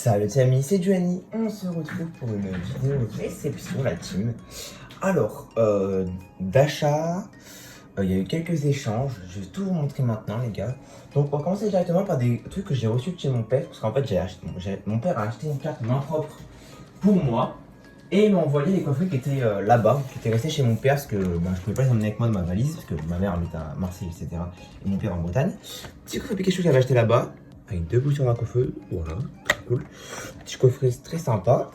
Salut les amis, c'est Giovanni, on se retrouve pour une vidéo réception la team. Alors, d'achat, il y a eu quelques échanges, je vais tout vous montrer maintenant les gars. Donc on va commencer directement par des trucs que j'ai reçus de chez mon père, parce qu'en fait mon père a acheté une carte main propre pour moi. Et il m'a envoyé les coffrets qui étaient là-bas, qui étaient restés chez mon père, parce que je pouvais pas les emmener avec moi de ma valise, parce que ma mère habite à Marseille, etc. Et mon père en Bretagne. Petit coffret Pikachu que j'avais acheté là-bas, avec 2 boutons à coiffeuse, voilà, très cool. Petit coffret très sympa.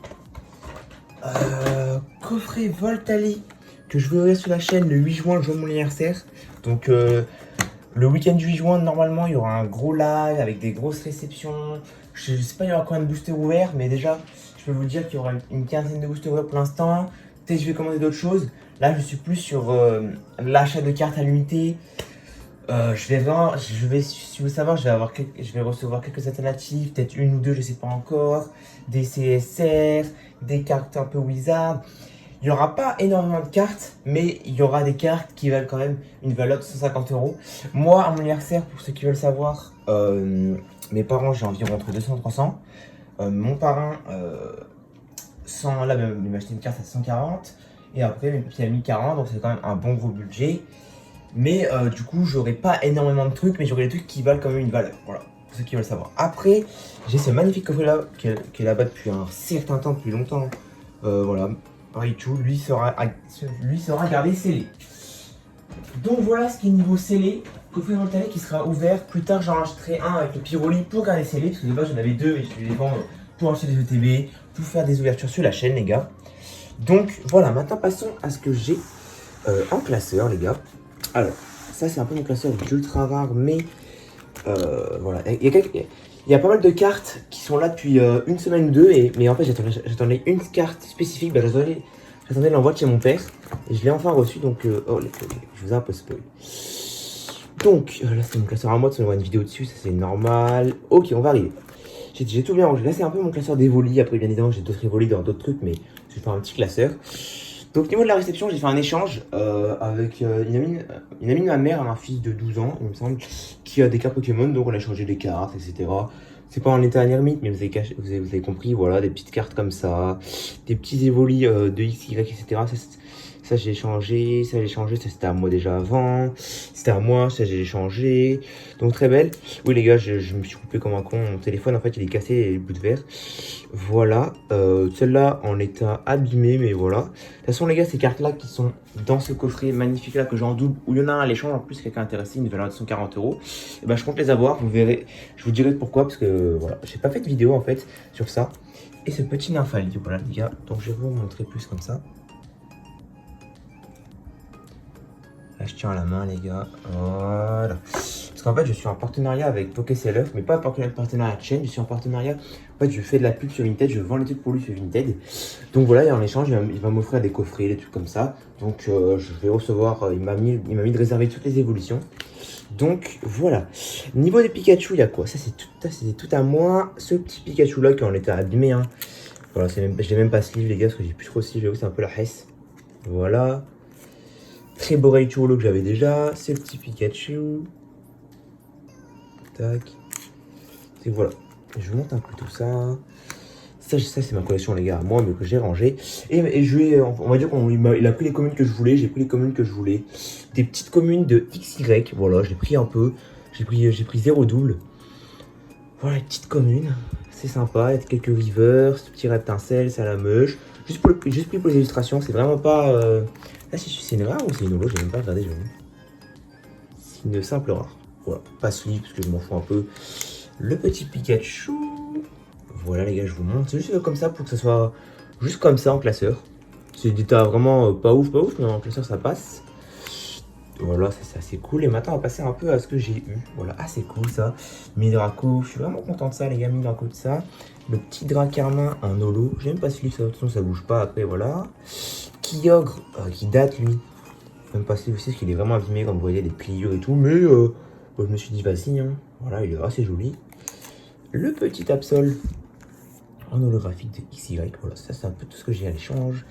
Coffret Voltali, que je vais ouvrir sur la chaîne le 8 juin, le jour de mon anniversaire. Donc le week-end du 8 juin, normalement, il y aura un gros live avec des grosses réceptions. Je sais pas, il y aura combien de boosters ouverts, mais déjà, je peux vous dire qu'il y aura une quinzaine de boosters ouverts pour l'instant. Peut-être que je vais commander d'autres choses. Là, je suis plus sur l'achat de cartes à l'unité. Si vous savez, je vais recevoir quelques alternatives, peut-être une ou deux, je sais pas encore. Des CSR, des cartes un peu Wizard. Il n'y aura pas énormément de cartes, mais il y aura des cartes qui valent quand même une valeur de 150 €. Moi, à mon anniversaire, pour ceux qui veulent savoir, mes parents, j'ai environ entre 200 et 300. Mon parrain, là, il m'a acheté une carte à 140. Et après, mes petits amis 40, donc c'est quand même un bon gros budget. Mais du coup, j'aurai pas énormément de trucs, mais j'aurai des trucs qui valent quand même une valeur. Voilà, pour ceux qui veulent savoir. Après, j'ai ce magnifique coffret là, qui est là-bas depuis un certain temps, depuis longtemps. Voilà. Raichu, lui sera gardé scellé. Donc voilà ce qui est niveau scellé. Coffret Voltali qui sera ouvert. Plus tard, j'en achèterai un avec le Pyroli pour garder scellé. Parce que de base, j'en avais deux, mais je vais les vendre pour acheter des ETB, pour faire des ouvertures sur la chaîne, les gars. Donc voilà, maintenant passons à ce que j'ai en classeur, les gars. Alors, ça, c'est un peu mon classeur ultra rare, mais voilà. Il y a pas mal de cartes qui sont là depuis une semaine ou deux, mais en fait j'attendais une carte spécifique, j'attendais l'envoi de chez mon père, et je l'ai enfin reçu, donc je vous ai un peu spoil. Donc là c'est mon classeur à moi, on va une vidéo dessus, ça c'est normal. Ok, on va arriver. J'ai tout bien rangé, là c'est un peu mon classeur d'Evoli, après bien évidemment j'ai d'autres Evoli dans d'autres trucs, mais je vais faire un petit classeur. Donc, au niveau de la réception, j'ai fait un échange avec une amie de ma mère, un fils de 12 ans, il me semble, qui a des cartes Pokémon. Donc, on a changé des cartes, etc. C'est pas en état à ermite, mais vous avez compris, voilà, des petites cartes comme ça, des petits évolis de X, Y, etc. Ça j'ai changé, ça c'était à moi déjà avant, c'était à moi, ça j'ai changé. Donc très belle. Oui les gars, je me suis coupé comme un con, mon téléphone en fait il est cassé, les bouts de verre. Voilà, celle-là en état abîmé, mais voilà. De toute façon les gars, ces cartes là qui sont dans ce coffret magnifique là que j'ai en double, où il y en a un à l'échange en plus, quelqu'un intéressé, une valeur de 140 €, et ben je compte les avoir, vous verrez, je vous dirai pourquoi, parce que voilà, j'ai pas fait de vidéo en fait sur ça. Et ce petit Nymphali, voilà les gars, donc je vais vous montrer plus comme ça. Là, je tiens à la main, les gars. Voilà. Parce qu'en fait, je suis en partenariat avec Pokéseller, mais pas en partenariat de chaîne. Je suis en partenariat. En fait, je fais de la pub sur Vinted. Je vends les trucs pour lui sur Vinted. Donc voilà, et en échange, il va m'offrir des coffrets, des trucs comme ça. Donc je vais recevoir. Il m'a mis de réserver toutes les évolutions. Donc voilà. Niveau des Pikachu, il y a quoi? Ça, c'est tout à moi. Ce petit Pikachu là qui en était abîmé. Hein. Voilà, je l'ai même pas sleeve, les gars, parce que j'ai plus trop sleeve. J'avoue, c'est un peu la hesse. Voilà. Très beau Raichu Holo que j'avais déjà. C'est le petit Pikachu. Tac. Et voilà. Je vous montre un peu tout ça. Ça c'est ma collection, les gars. Moi, mais que j'ai rangé. Et je vais, on va dire qu'il a pris les communes que je voulais. J'ai pris les communes que je voulais. Des petites communes de XY. Voilà, j'ai pris un peu. J'ai pris 0 double. Voilà, les petites communes. C'est sympa. Il y a quelques rivers. Ce petit reptincelle, salameuche. Juste pris pour les illustrations. C'est vraiment pas. Là, c'est une rare ou c'est une holo? J'ai même pas regardé, je vois. C'est une simple rare. Voilà, pas sleeve parce que je m'en fous un peu. Le petit Pikachu. Voilà, les gars, je vous montre. C'est juste comme ça pour que ça soit juste comme ça en classeur. C'est des tas vraiment pas ouf, mais en classeur ça passe. Voilà, c'est assez cool. Et maintenant, on va passer un peu à ce que j'ai eu. Voilà, ah, c'est cool ça. Midraco, je suis vraiment content de ça, les gars. Midraco de ça. Le petit Dracarmin en holo. J'aime pas sleeve, de toute façon, ça bouge pas après, voilà. Kyogre qui date lui, même pas si aussi parce qu'il est vraiment abîmé comme vous voyez, les pliures et tout, mais je me suis dit vas-y, hein. Voilà, il est assez joli. Le petit Absol en holographique de XY, voilà, ça c'est un peu tout ce que j'ai à l'échange.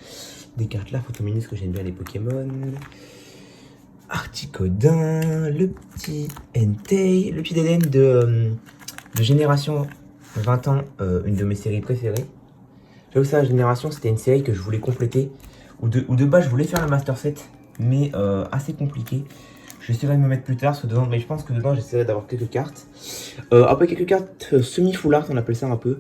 Des cartes là, Photomini, parce que j'aime bien les Pokémon. Articodin, le petit Entei, le petit Eden de génération 20 ans, une de mes séries préférées. J'avoue ça, la Génération, c'était une série que je voulais compléter. Ou de base, je voulais faire le Master Set, mais assez compliqué. J'essaierai de me mettre plus tard, parce que dedans, mais je pense que dedans, j'essaierai d'avoir quelques cartes. Après, quelques cartes semi-full art, on appelle ça un peu.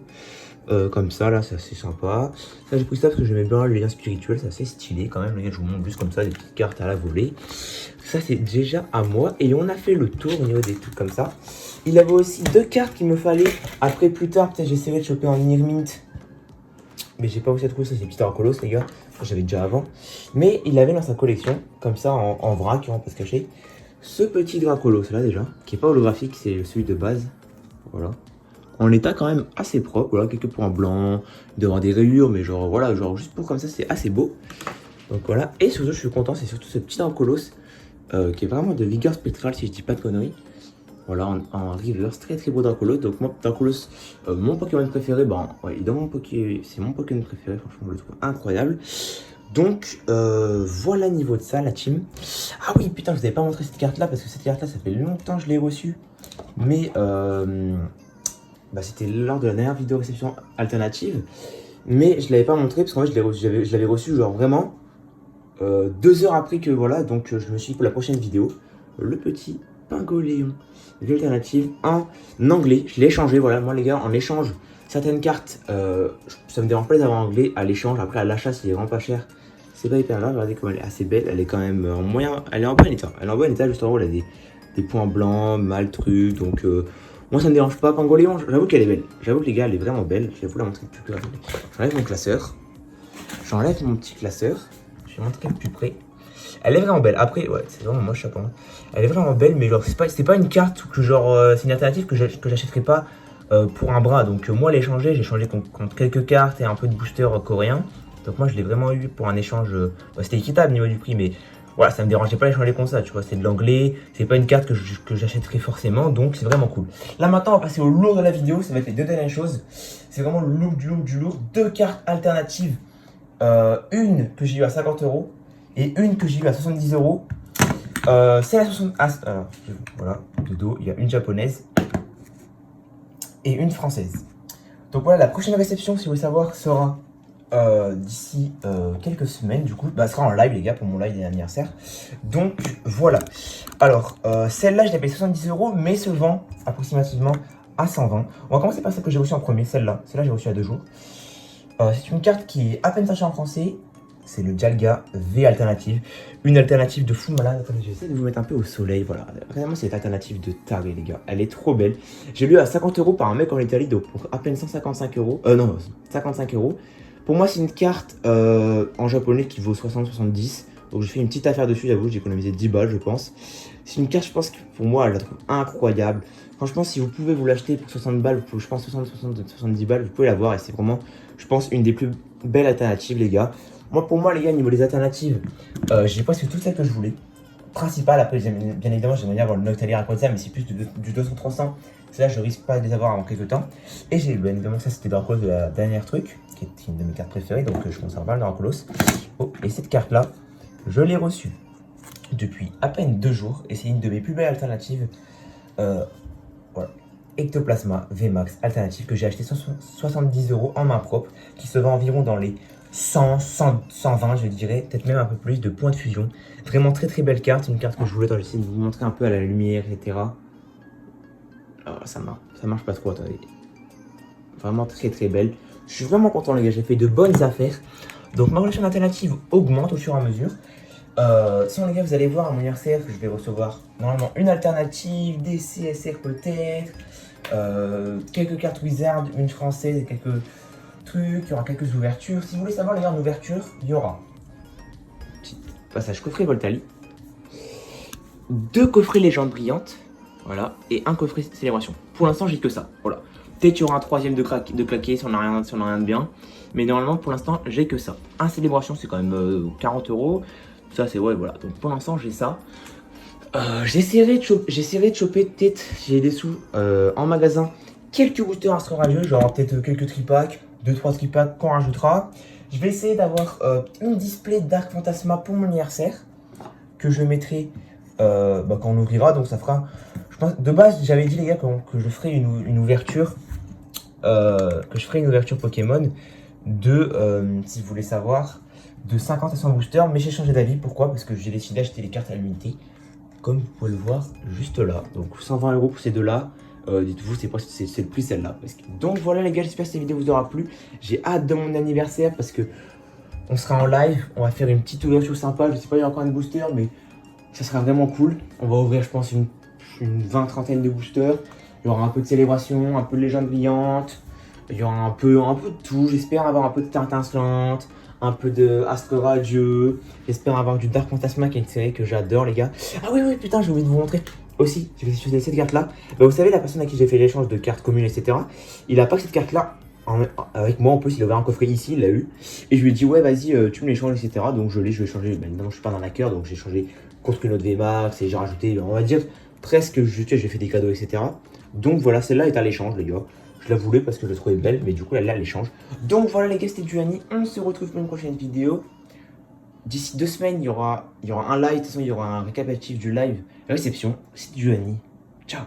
Comme ça, là, c'est assez sympa. Ça, j'ai pris ça parce que j'aimais bien le lien spirituel, c'est assez stylé quand même. Regarde, je vous montre juste comme ça, des petites cartes à la volée. Ça, c'est déjà à moi. Et on a fait le tour au niveau des trucs comme ça. Il avait aussi 2 cartes qu'il me fallait. Après, plus tard, peut-être j'essaierai de choper en Nirmint. Mais j'ai pas réussi à trouver ça, c'est Peter Colos, les gars. J'avais déjà avant. Mais il avait dans sa collection, comme ça, en vrac, on peut se cacher, ce petit Dracolos là déjà, qui est pas holographique, c'est celui de base. Voilà. En état quand même assez propre, voilà, quelques points blancs, il doit y avoir des rayures, mais genre voilà, genre juste pour comme ça, c'est assez beau. Donc voilà, et surtout je suis content, c'est surtout ce petit Dracolos, qui est vraiment de vigueur spectrale si je dis pas de conneries. Voilà, en reverse, très très beau Dracolos. Donc moi, Dracolos, mon Pokémon préféré, ben ouais, c'est mon Pokémon préféré, franchement je le trouve incroyable. Donc voilà niveau de ça la team. Ah oui putain, je vous avais pas montré cette carte là, parce que cette carte là ça fait longtemps que je l'ai reçue. Mais bah, c'était lors de la dernière vidéo réception alternative. Mais je l'avais pas montré parce qu'en fait je l'avais reçu genre vraiment 2 heures après que voilà. Donc je me suis dit pour la prochaine vidéo, le petit Pingoléon alternative en anglais. Je l'ai échangé, voilà, moi les gars, en échange, certaines cartes, ça me dérange pas les avoir en anglais. À l'échange, après à l'achat, c'est vraiment pas cher. C'est pas hyper grave, regardez comme elle est assez belle. Elle est quand même en moyen, elle est en bon état. Elle est en bon état, juste en haut, elle a des points blancs, mal trucs. Donc moi ça me dérange pas. Pingoléon, j'avoue qu'elle est belle. J'avoue que les gars, elle est vraiment belle. Je vais vous la montrer plus près. J'enlève mon classeur. J'enlève mon petit classeur. Je vais montrer plus près. Elle est vraiment belle. Après, ouais, c'est vraiment moche, chapeau. Elle est vraiment belle, mais genre, c'est pas une carte que genre, c'est une alternative que j'achèterais pas pour un bras. Donc, moi, j'ai changé contre quelques cartes et un peu de booster coréen. Donc, moi, je l'ai vraiment eu pour un échange. Bah, c'était équitable au niveau du prix, mais voilà, ça me dérangeait pas d'échanger comme ça, tu vois. C'est de l'anglais, c'est pas une carte que j'achèterais forcément, donc c'est vraiment cool. Là, maintenant, on va passer au lourd de la vidéo. Ça va être les 2 dernières choses. C'est vraiment le lourd du lourd du lourd. 2 cartes alternatives. Une que j'ai eu à 50 € et une que j'ai eu à 70 €. C'est la 60. Alors, voilà, de dos, il y a une japonaise et une française. Donc voilà, la prochaine réception, si vous voulez savoir, sera d'ici quelques semaines. Du coup, bah, sera en live, les gars, pour mon live d'anniversaire. Donc voilà. Alors, celle-là, je l'ai payée 70 €, mais se vend approximativement à 120. On va commencer par celle que j'ai reçue en premier, celle-là. Celle-là, j'ai reçue à 2 jours. C'est une carte qui est à peine sortie en français. C'est le Dialga V alternative. Une alternative de fou malade. Attendez, j'essaie de vous mettre un peu au soleil. Voilà. Vraiment, c'est une alternative de taré, les gars. Elle est trop belle. J'ai lu à 50 € par un mec en Italie, donc pour à peine 155 €. Non, 55 €. Pour moi, c'est une carte en japonais qui vaut 60-70. Donc, je fais une petite affaire dessus, j'avoue. J'ai économisé 10 balles, je pense. C'est une carte, je pense que pour moi, je la trouve incroyable. Franchement, si vous pouvez vous l'acheter pour 60 balles, je pense 70 balles, vous pouvez l'avoir. Et c'est vraiment, je pense, une des plus belles alternatives, les gars. Pour moi, les gars, au niveau des alternatives, j'ai presque toutes celles que je voulais. Principal, après, bien évidemment, j'aimerais bien avoir le Noctali Rayquaza, mais c'est plus du 200-300. C'est là, je risque pas de les avoir avant quelques temps. Et j'ai bien évidemment, ça c'était Dracolos de la dernière truc, qui est une de mes cartes préférées, donc je conserve pas le Dracolos. Oh, et cette carte-là, je l'ai reçue depuis à peine 2 jours, et c'est une de mes plus belles alternatives. Voilà. Ectoplasma VMAX alternative que j'ai acheté 70 € en main propre, qui se vend environ dans les 120, je dirais, peut-être même un peu plus de points de fusion. Vraiment très très belle carte, une carte que je voulais, j'essaie de vous montrer un peu à la lumière, etc. Alors, ça marche pas trop, attendez. Vraiment très très belle. Je suis vraiment content, les gars, j'ai fait de bonnes affaires. Donc ma relation alternative augmente au fur et à mesure. Sinon, les gars, vous allez voir à mon anniversaire que je vais recevoir normalement une alternative, des CSR peut-être, quelques cartes Wizard, une française et quelques trucs. Il y aura quelques ouvertures. Si vous voulez savoir, les gars, en ouverture, il y aura petit passage coffret Voltali, 2 coffrets légendes brillantes, voilà, et un coffret célébration. Pour l'instant, j'ai que ça, voilà. Peut-être qu'il y aura un troisième de claqué si on n'a rien de bien. Mais normalement, pour l'instant, j'ai que ça. Un célébration, c'est quand même 40 €. Ça, c'est ouais, voilà. Donc pour l'instant, j'ai ça. J'essaierai de choper peut-être, j'ai des sous en magasin, quelques boosters Astro Radieux, genre peut-être quelques tripacks, 2-3 tripacks qu'on rajoutera. Je vais essayer d'avoir une display Dark Fantasma pour mon anniversaire, que je mettrai quand on ouvrira. Donc ça fera, je pense, de base, j'avais dit les gars que je ferai une ouverture que je ferai une ouverture Pokémon de, si vous voulez savoir, de 50 à 100 boosters. Mais j'ai changé d'avis. Pourquoi? Parce que j'ai décidé d'acheter les cartes à l'unité, comme vous pouvez le voir juste là. Donc 120 € pour ces deux-là. Dites-vous, c'est le plus celle-là. Donc voilà les gars, j'espère que cette vidéo vous aura plu. J'ai hâte de mon anniversaire parce que on sera en live. On va faire une petite ouverture sympa. Je sais pas, il y a encore un booster, mais ça sera vraiment cool. On va ouvrir, je pense, une 20-30aine de boosters. Il y aura un peu de célébration, un peu de légende brillante. Il y aura un peu de tout. J'espère avoir un peu de Tintinslante, un peu de Astre Radieux. J'espère avoir du Dark Fantasma, qui est une série que j'adore, les gars. Ah oui, oui, putain, j'ai oublié de vous montrer. Aussi, j'ai fait cette carte-là. Bah, vous savez, la personne à qui j'ai fait l'échange de cartes communes, etc., il a pas que cette carte-là avec moi. En plus, il a ouvert un coffret ici, il l'a eu. Et je lui ai dit, ouais, vas-y, tu me l'échanges, etc. Donc je vais changer. Bah, évidemment, je suis pas un arnaqueur, donc j'ai changé contre une autre VMAX et j'ai rajouté, on va dire, presque, j'ai fait des cadeaux, etc. Donc voilà, celle-là est à l'échange, les gars. Je la voulais parce que je la trouvais belle, mais du coup, elle est à l'échange. Donc voilà, les gars, c'était Giovanni. On se retrouve pour une prochaine vidéo. D'ici 2 semaines, il y aura un live. De toute façon, il y aura un récapitulatif du live réception. C'est Giovanni. Ciao.